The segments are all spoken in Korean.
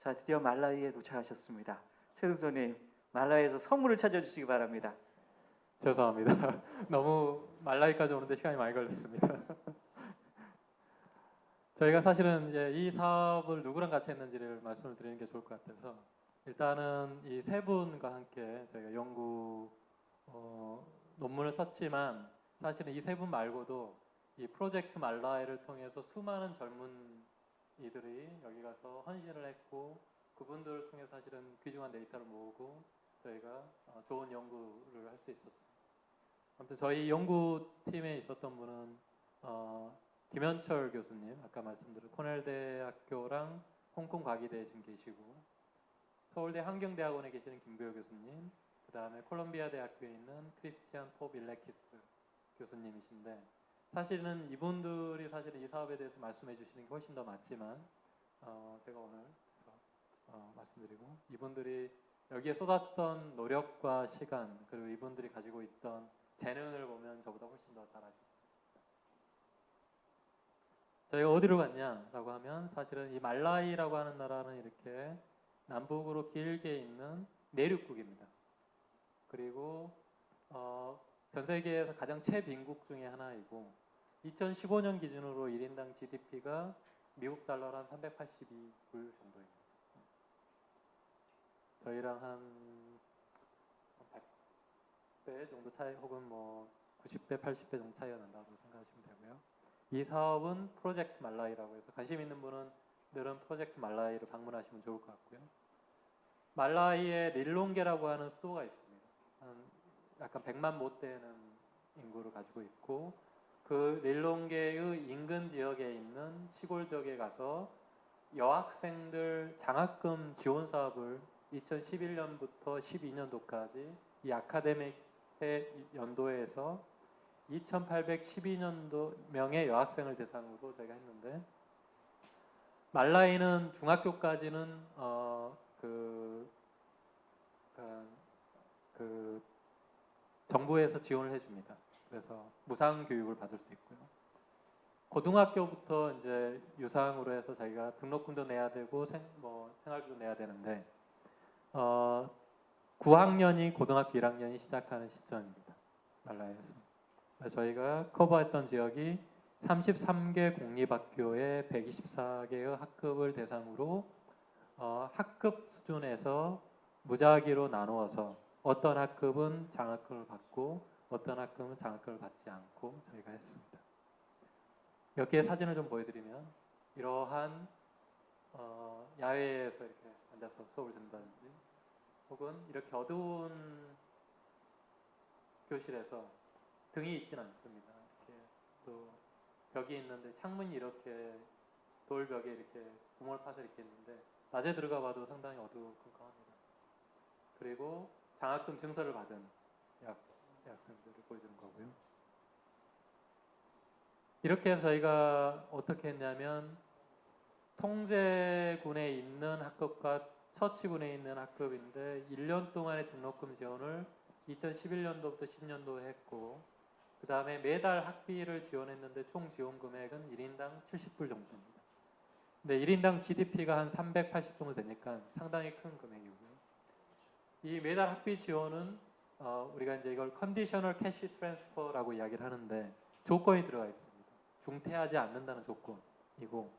자, 드디어 말라위에 도착하셨습니다. 최은소님, 말라위에서 선물을 찾아주시기 바랍니다. 죄송합니다. 너무 말라위까지 오는데 시간이 많이 걸렸습니다. 저희가 사실은 이제 이 사업을 누구랑 같이 했는지를 말씀을 드리는 게 좋을 것 같아서 일단은 이 세 분과 함께 저희가 연구 논문을 썼지만 사실은 이 세 분 말고도 이 프로젝트 말라위를 통해서 수많은 젊은 이들이 여기 가서 헌신을 했고 그분들을 통해 사실은 귀중한 데이터를 모으고 저희가 좋은 연구를 할 수 있었습니다. 아무튼 저희 연구팀에 있었던 분은 김현철 교수님, 아까 말씀드린 코넬대학교랑 홍콩 과기대에 지금 계시고 서울대 환경대학원에 계시는 김구효 교수님, 그 다음에 콜롬비아 대학교에 있는 크리스티안 포빌레키스 교수님이신데 사실은 이분들이 사실은 이 사업에 대해서 말씀해 주시는 게 훨씬 더 맞지만 제가 오늘 말씀드리고 이분들이 여기에 쏟았던 노력과 시간 그리고 이분들이 가지고 있던 재능을 보면 저보다 훨씬 더 잘하시죠. 저희가 어디로 갔냐라고 하면 사실은 이 말라위라고 하는 나라는 이렇게 남북으로 길게 있는 내륙국입니다. 그리고 전 세계에서 가장 최빈국 중에 하나이고 2015년 기준으로 1인당 GDP가 미국 달러로 한 382불 정도입니다. 저희랑 한 100배 정도 차이 혹은 뭐 90배, 80배 정도 차이가 난다고 생각하시면 되고요. 이 사업은 프로젝트 말라위라고 해서 관심 있는 분은 늘은 프로젝트 말라위를 방문하시면 좋을 것 같고요. 말라위에 릴롱게라고 하는 수도가 있습니다. 약간 100만 못 되는 인구를 가지고 있고 그 릴롱게의 인근 지역에 있는 시골 지역에 가서 여학생들 장학금 지원 사업을 2011년부터 12년도까지 이 아카데믹 연도에서 2812년도 명의 여학생을 대상으로 저희가 했는데 말라위는 중학교까지는 정부에서 지원을 해줍니다. 그래서 무상 교육을 받을 수 있고요. 고등학교부터 이제 유상으로 해서 자기가 등록금도 내야 되고 생활비도 내야 되는데 9학년이 고등학교 1학년이 시작하는 시점입니다. 말라위에서. 저희가 커버했던 지역이 33개 공립학교에 124개의 학급을 대상으로 학급 수준에서 무작위로 나누어서 어떤 학급은 장학금을 받고 어떤 학급은 장학금을 받지 않고 저희가 했습니다. 몇 개의 사진을 좀 보여드리면 이러한 야외에서 이렇게 앉아서 수업을 듣는다든지 혹은 이렇게 어두운 교실에서 등이 있지는 않습니다. 이렇게 또 벽이 있는데 창문이 이렇게 돌벽에 이렇게 구멍을 파서 이렇게 있는데 낮에 들어가 봐도 상당히 어두컴컴합니다. 그리고 장학금 증서를 받은 학생들을 보여주는 거고요. 이렇게 해서 저희가 어떻게 했냐면 통제군에 있는 학급과 처치군에 있는 학급인데 1년 동안의 등록금 지원을 2011년도부터 10년도에 했고 그 다음에 매달 학비를 지원했는데 총 지원 금액은 1인당 70불 정도입니다. 근데 1인당 GDP가 한 380 정도 되니까 상당히 큰 금액이고요. 이 매달 학비 지원은 우리가 이제 이걸 컨디셔널 캐시 트랜스퍼라고 이야기를 하는데 조건이 들어가 있습니다. 중퇴하지 않는다는 조건이고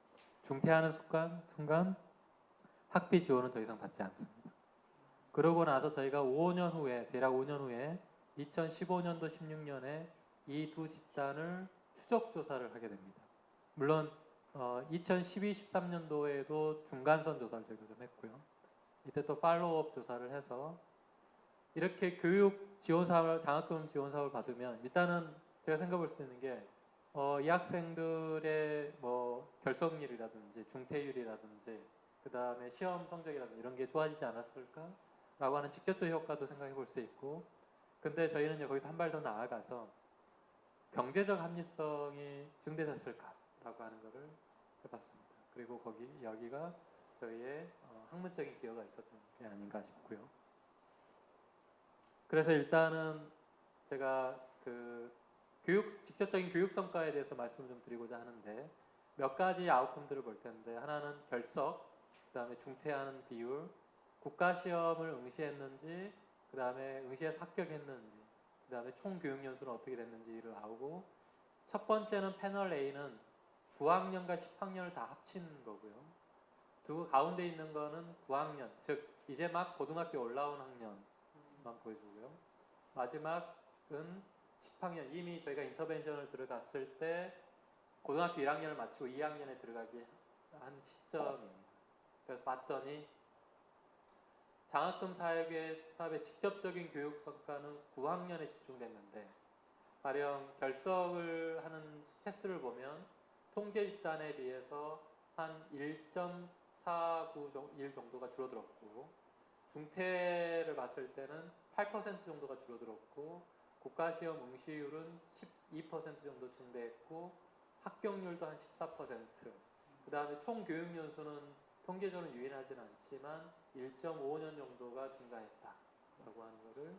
중퇴하는 순간 학비 지원은 더 이상 받지 않습니다. 그러고 나서 저희가 5년 후에 대략 5년 후에 2015년도 16년에 이 두 집단을 추적 조사를 하게 됩니다. 물론 2012, 13년도에도 중간선 조사를 저희가 좀 했고요. 이때 또 팔로우업 조사를 해서 이렇게 교육 지원 사업을 장학금 지원 사업을 받으면 일단은 제가 생각해 볼 수 있는 게 이 학생들의 뭐 결석률이라든지 중퇴율이라든지 그 다음에 시험 성적이라든지 이런 게 좋아지지 않았을까라고 하는 직접적 효과도 생각해 볼 수 있고 근데 저희는 거기서 한 발 더 나아가서 경제적 합리성이 증대됐을까라고 하는 것을 해봤습니다. 그리고 여기가 저희의 학문적인 기여가 있었던 게 아닌가 싶고요. 그래서 일단은 제가 직접적인 교육 성과에 대해서 말씀을 좀 드리고자 하는데 몇 가지 아웃컴들을 볼 텐데 하나는 결석, 그다음에 중퇴하는 비율, 국가 시험을 응시했는지, 그다음에 응시에서 합격했는지, 그다음에 총 교육 연수는 어떻게 됐는지를 나오고, 첫 번째는 패널 A는 9학년과 10학년을 다 합친 거고요. 두 가운데 있는 거는 9학년, 즉 이제 막 고등학교 올라온 학년만 보여주고요. 마지막은 10학년, 이미 저희가 인터벤션을 들어갔을 때 고등학교 1학년을 마치고 2학년에 들어가기 한 시점입니다. 그래서 봤더니 장학금 사업의 직접적인 교육 성과는 9학년에 집중됐는데, 가령 결석을 하는 횟수를 보면 통제 집단에 비해서 한 1.49일 정도가 줄어들었고, 중퇴를 봤을 때는 8% 정도가 줄어들었고, 국가시험 응시율은 12% 정도 증대했고, 합격률도 한 14%. 그 다음에 총 교육 연수는 통계적으로 유인하지는 않지만 1.5년 정도가 증가했다라고 하는 것을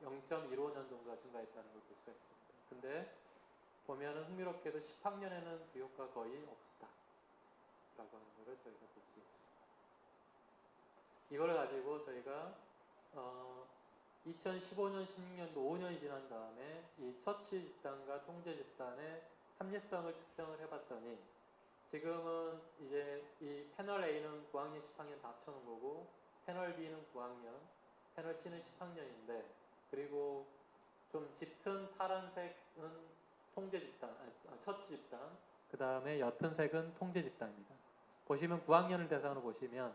0.15년 정도가 증가했다는 걸 볼 수가 있습니다. 근데 보면은 흥미롭게도 10학년에는 비효과가 거의 없었다라고 하는 것을 저희가 볼 수 있습니다. 이걸 가지고 저희가 2015년, 16년도 5년이 지난 다음에 이 처치 집단과 통제 집단의 합리성을 측정을 해봤더니, 지금은 이제 이 패널 A는 9학년, 10학년 다 합쳐놓은 거고, 패널 B는 9학년, 패널 C는 10학년인데, 그리고 좀 짙은 파란색은 통제 집단, 처치 집단, 그 다음에 옅은 색은 통제 집단입니다. 보시면 9학년을 대상으로 보시면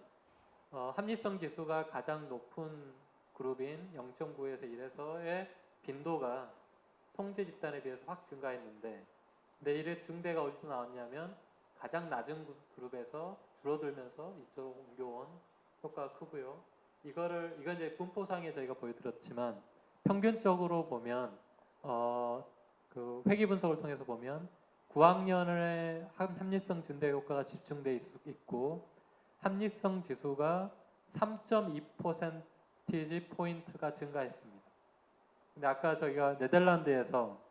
합리성 지수가 가장 높은 그룹인 0.9에서 1에서의 빈도가 통제 집단에 비해서 확 증가했는데, 근데 이래 증대가 어디서 나왔냐면 가장 낮은 그룹에서 줄어들면서 이쪽으로 옮겨온 효과가 크고요. 이건 이제 분포상에 저희가 보여드렸지만, 평균적으로 보면 그 회귀 분석을 통해서 보면 9학년의 합리성 증대 효과가 집중돼 있고, 합리성 지수가 3.2% 포인트가 증가했습니다. 근데 아까 저희가 네덜란드에서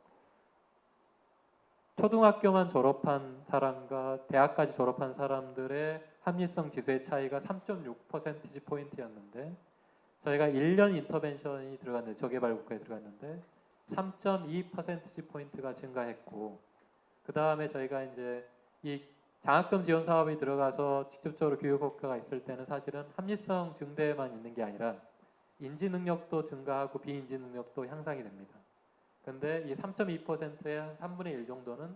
초등학교만 졸업한 사람과 대학까지 졸업한 사람들의 합리성 지수의 차이가 3.6% 포인트였는데, 저희가 1년 인터벤션이 들어갔는데, 저개발 국가에 들어갔는데 3.2% 포인트가 증가했고, 그 다음에 저희가 이제 이 장학금 지원 사업이 들어가서 직접적으로 교육 효과가 있을 때는 사실은 합리성 증대만 있는 게 아니라 인지 능력도 증가하고 비인지 능력도 향상이 됩니다. 근데 이 3.2%의 한 3분의 1 정도는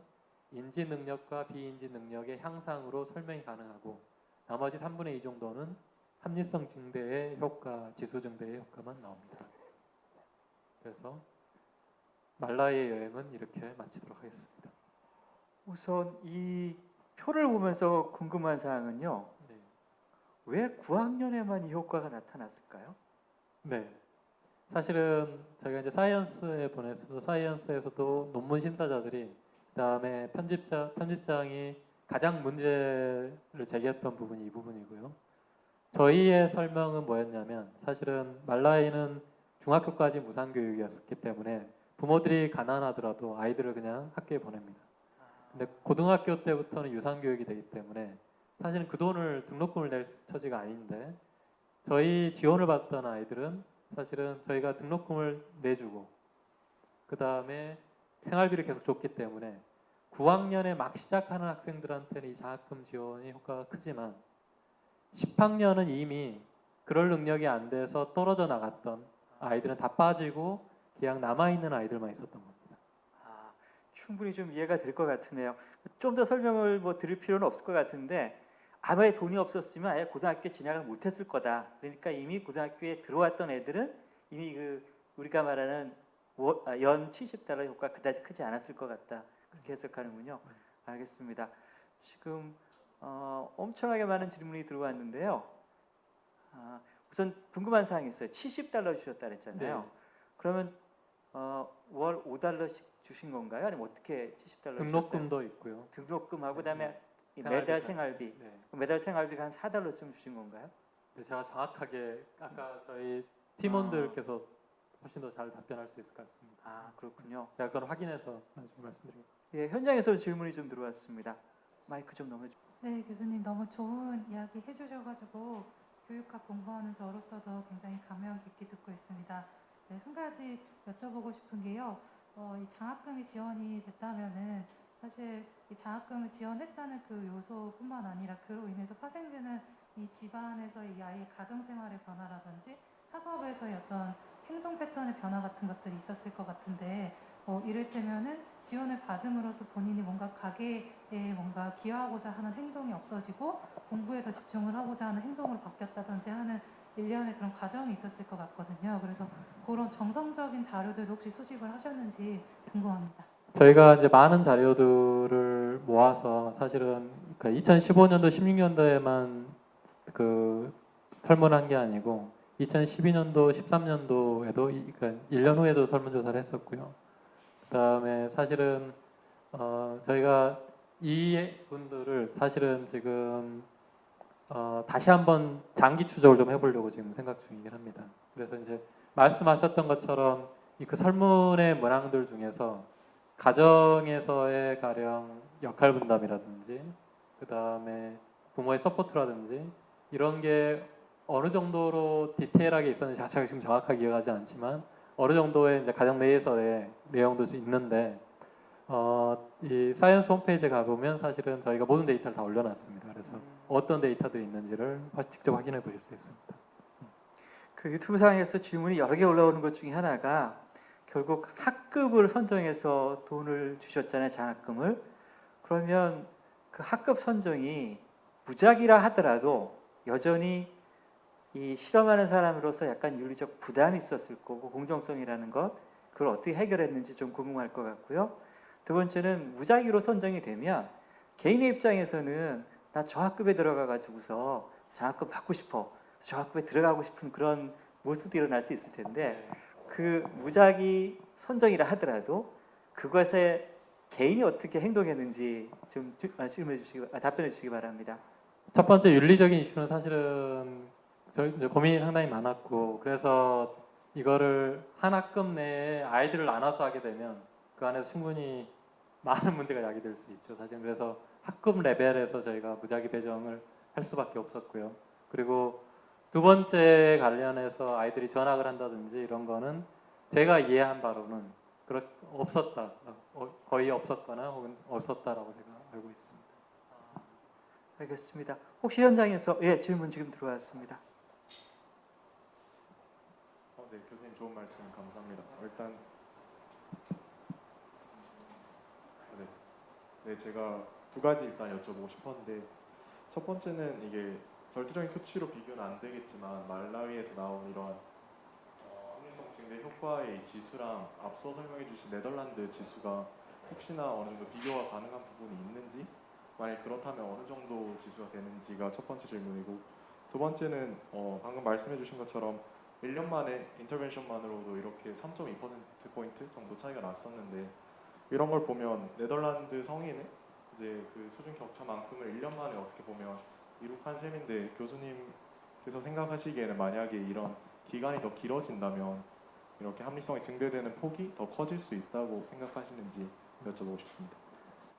인지 능력과 비인지 능력의 향상으로 설명이 가능하고, 나머지 3분의 2 정도는 합리성 증대의 효과, 지수 증대의 효과만 나옵니다. 그래서 말라이의 여행은 이렇게 마치도록 하겠습니다. 우선 이 표를 보면서 궁금한 사항은요. 네. 왜 9학년에만 이 효과가 나타났을까요? 네. 사실은 저희가 이제 사이언스에 보내서 사이언스에서도 논문 심사자들이, 그다음에 편집장이 가장 문제를 제기했던 부분이 이 부분이고요. 저희의 설명은 뭐였냐면, 사실은 말라이는 중학교까지 무상교육이었기 때문에 부모들이 가난하더라도 아이들을 그냥 학교에 보냅니다. 근데 고등학교 때부터는 유상교육이 되기 때문에 사실은 그 돈을 등록금을 낼 처지가 아닌데, 저희 지원을 받던 아이들은 사실은 저희가 등록금을 내주고 그 다음에 생활비를 계속 줬기 때문에 9학년에 막 시작하는 학생들한테는 이 장학금 지원이 효과가 크지만, 10학년은 이미 그럴 능력이 안 돼서 떨어져 나갔던 아이들은 다 빠지고 그냥 남아있는 아이들만 있었던 겁니다. 충분히 좀 이해가 될 것 같으네요. 좀 더 설명을 드릴 필요는 없을 것 같은데, 아예 돈이 없었으면 아예 고등학교 진학을 못했을 거다. 그러니까 이미 고등학교에 들어왔던 애들은 이미 우리가 말하는 연 70달러 효과 그다지 크지 않았을 것 같다. 그렇게 해석하는군요. 알겠습니다. 지금 엄청나게 많은 질문이 들어왔는데요. 우선 궁금한 사항이 있어요. 70달러 주셨다 그랬잖아요. 네. 그러면 월 5달러씩 주신 건가요? 아니면 어떻게 70달러 등록금도 있고요. 등록금하고 네, 그다음에 네. 매달 생활비. 네. 매달 생활비가 한 4달러쯤 주신 건가요? 네, 제가 정확하게 아까 저희 팀원들께서 훨씬 더 잘 답변할 수 있을 것 같습니다. 그렇군요. 제가 그건 확인해서 말씀드리겠습니다. 예, 현장에서 질문이 좀 들어왔습니다. 마이크 좀 넘어주세요. 네, 교수님 너무 좋은 이야기 해주셔가지고 교육학 공부하는 저로서도 굉장히 감명 깊게 듣고 있습니다. 네, 한 가지 여쭤보고 싶은 게요. 이 장학금이 지원이 됐다면은 사실 이 장학금을 지원했다는 그 요소뿐만 아니라 그로 인해서 파생되는 이 집안에서 이 아이의 가정생활의 변화라든지 학업에서의 어떤 행동 패턴의 변화 같은 것들이 있었을 것 같은데 이를테면은 지원을 받음으로써 본인이 뭔가 가게에 뭔가 기여하고자 하는 행동이 없어지고 공부에 더 집중을 하고자 하는 행동으로 바뀌었다든지 하는 일련의 그런 과정이 있었을 것 같거든요. 그래서 그런 정성적인 자료들도 혹시 수집을 하셨는지 궁금합니다. 저희가 이제 많은 자료들을 모아서 사실은 2015년도, 16년도에만 그 설문한 게 아니고 2012년도, 13년도에도 그러니까 1년 후에도 설문조사를 했었고요. 그다음에 사실은 저희가 이 분들을 사실은 지금 다시 한번 장기 추적을 좀 해보려고 지금 생각 중이긴 합니다. 그래서 이제 말씀하셨던 것처럼 그 설문의 문항들 중에서 가정에서의 가령 역할 분담이라든지 그 다음에 부모의 서포트라든지 이런 게 어느 정도로 디테일하게 있었는지 제가 지금 정확하게 기억하지 않지만 어느 정도의 이제 가정 내에서의 내용도 있는데 이 사이언스 홈페이지에 가보면 사실은 저희가 모든 데이터를 다 올려놨습니다. 그래서 어떤 데이터들이 있는지를 직접 확인해 보실 수 있습니다. 그 유튜브 상에서 질문이 여러 개 올라오는 것 중에 하나가 결국 학급을 선정해서 돈을 주셨잖아요, 장학금을. 그러면 그 학급 선정이 무작위라 하더라도 여전히 이 실험하는 사람으로서 약간 윤리적 부담이 있었을 거고 공정성이라는 것 그걸 어떻게 해결했는지 좀 궁금할 것 같고요. 두 번째는 무작위로 선정이 되면 개인의 입장에서는 나 저 학급에 들어가 가지고서 장학금 받고 싶어, 저 학급에 들어가고 싶은 그런 모습도 일어날 수 있을 텐데 그 무작위 선정이라 하더라도 그것에 개인이 어떻게 행동했는지 좀 답변해 주시기 바랍니다. 첫 번째 윤리적인 이슈는 사실은 저희 이제 고민이 상당히 많았고 그래서 이거를 한 학급 내에 아이들을 나눠서 하게 되면 그 안에서 충분히 많은 문제가 야기될 수 있죠. 사실 그래서 학급 레벨에서 저희가 무작위 배정을 할 수밖에 없었고요. 그리고 두 번째 관련해서 아이들이 전학을 한다든지 이런 거는 제가 이해한 바로는 없었다, 거의 없었거나 혹은 없었다라고 제가 알고 있습니다. 알겠습니다. 혹시 현장에서 질문 지금 들어왔습니다. 네, 교수님 좋은 말씀 감사합니다. 일단 네, 제가 두 가지 일단 여쭤보고 싶었는데 첫 번째는 이게 절대적인 수치로 비교는 안 되겠지만 말라위에서 나온 이런 합리성 증대 효과의 지수랑 앞서 설명해주신 네덜란드 지수가 혹시나 어느 정도 비교가 가능한 부분이 있는지 만약 그렇다면 어느 정도 지수가 되는지가 첫 번째 질문이고 두 번째는 방금 말씀해주신 것처럼 1년 만에 인터벤션만으로도 이렇게 3.2%포인트 정도 차이가 났었는데 이런 걸 보면 네덜란드 성인의 이제 그 수준 격차만큼을 1년 만에 어떻게 보면 이룩한 셈인데 교수님께서 생각하시기에는 만약에 이런 기간이 더 길어진다면 이렇게 합리성이 증대되는 폭이 더 커질 수 있다고 생각하시는지 여쭤보고 싶습니다.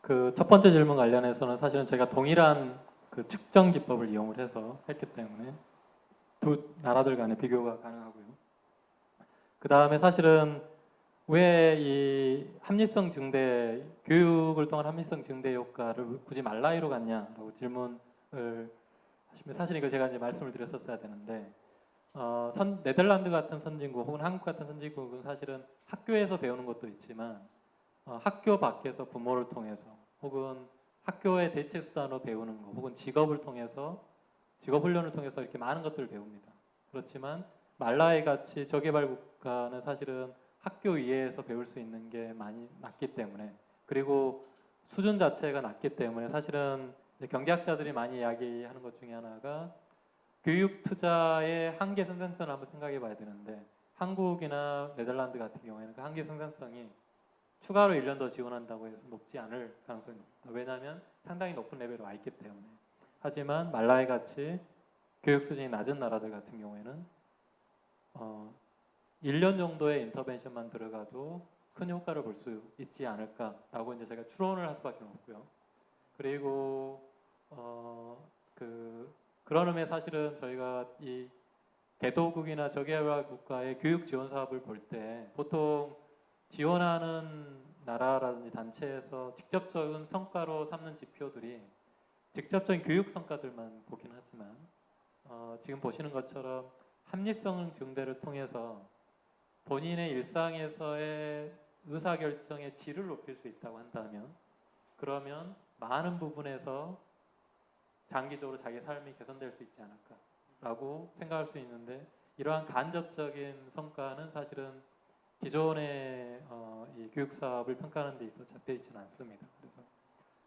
그 첫 번째 질문 관련해서는 사실은 저희가 동일한 그 측정 기법을 이용을 해서 했기 때문에 두 나라들 간의 비교가 가능하고요. 그 다음에 사실은 왜 이 합리성 증대, 교육을 통한 합리성 증대 효과를 굳이 말라이로 갔냐라고 질문을 하시면 사실 이거 제가 이제 말씀을 드렸었어야 되는데 네덜란드 같은 선진국 혹은 한국 같은 선진국은 사실은 학교에서 배우는 것도 있지만 학교 밖에서 부모를 통해서 혹은 학교의 대체 수단으로 배우는 거 혹은 직업을 통해서 직업 훈련을 통해서 이렇게 많은 것들을 배웁니다. 그렇지만 말라이 같이 저개발 국가는 사실은 학교 이외에서 배울 수 있는 게 많이 낮기 때문에 그리고 수준 자체가 낮기 때문에 사실은 경제학자들이 많이 이야기하는 것 중에 하나가 교육 투자의 한계 생산성을 한번 생각해 봐야 되는데 한국이나 네덜란드 같은 경우에는 그 한계 생산성이 추가로 1년 더 지원한다고 해서 높지 않을 가능성이 높다. 왜냐하면 상당히 높은 레벨에 와 있기 때문에. 하지만 말라이 같이 교육 수준이 낮은 나라들 같은 경우에는 1년 정도의 인터벤션만 들어가도 큰 효과를 볼 수 있지 않을까라고 이제 제가 추론을 할 수밖에 없고요. 그리고 그런 의미에 사실은 저희가 이 개도국이나 저개발 국가의 교육 지원 사업을 볼 때 보통 지원하는 나라라든지 단체에서 직접적인 성과로 삼는 지표들이 직접적인 교육 성과들만 보긴 하지만 지금 보시는 것처럼 합리성 증대를 통해서 본인의 일상에서의 의사결정의 질을 높일 수 있다고 한다면 그러면 많은 부분에서 장기적으로 자기 삶이 개선될 수 있지 않을까라고 생각할 수 있는데 이러한 간접적인 성과는 사실은 기존의 이 교육 사업을 평가하는 데 있어 잡혀 있지는 않습니다. 그래서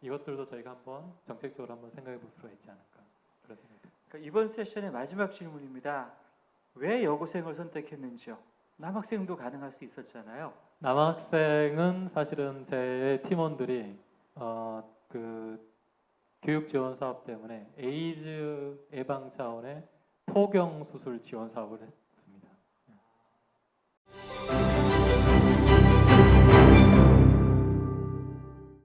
이것들도 저희가 한번 정책적으로 한번 생각해 볼 필요가 있지 않을까 그런 생각이 듭니다. 그러니까 이번 세션의 마지막 질문입니다. 왜 여고생을 선택했는지요? 남학생도 가능할 수 있었잖아요. 남학생은 사실은 제 팀원들이 교육 지원 사업 때문에 에이즈 예방 차원의 포경 수술 지원 사업을